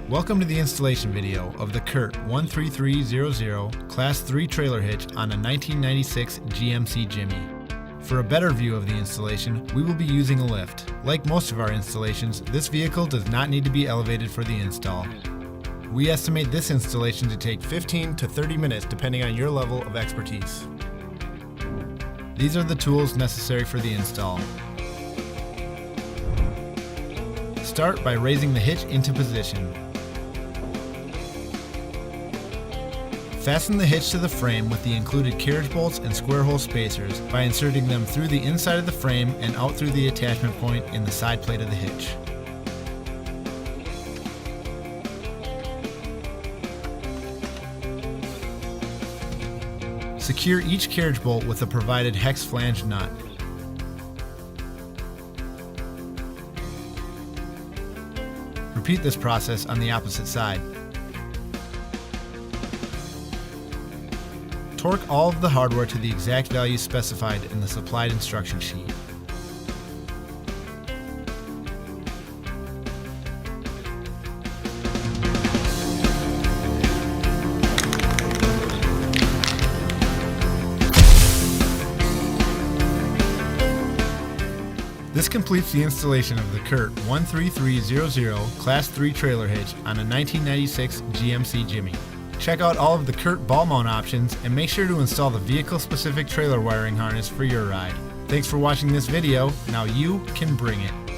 Welcome to the installation video of the CURT 13300 Class 3 trailer hitch on a 1996 GMC Jimmy. For a better view of the installation, we will be using a lift. Like most of our installations, this vehicle does not need to be elevated for the install. We estimate this installation to take 15 to 30 minutes depending on your level of expertise. These are the tools necessary for the install. Start by raising the hitch into position. Fasten the hitch to the frame with the included carriage bolts and square hole spacers by inserting them through the inside of the frame and out through the attachment point in the side plate of the hitch. Secure each carriage bolt with a provided hex flange nut. Repeat this process on the opposite side. Torque all of the hardware to the exact value specified in the supplied instruction sheet. This completes the installation of the CURT 13300 Class 3 trailer hitch on a 1996 GMC Jimmy. Check out all of the CURT ball mount options and make sure to install the vehicle-specific trailer wiring harness for your ride. Thanks for watching this video. Now you can bring it.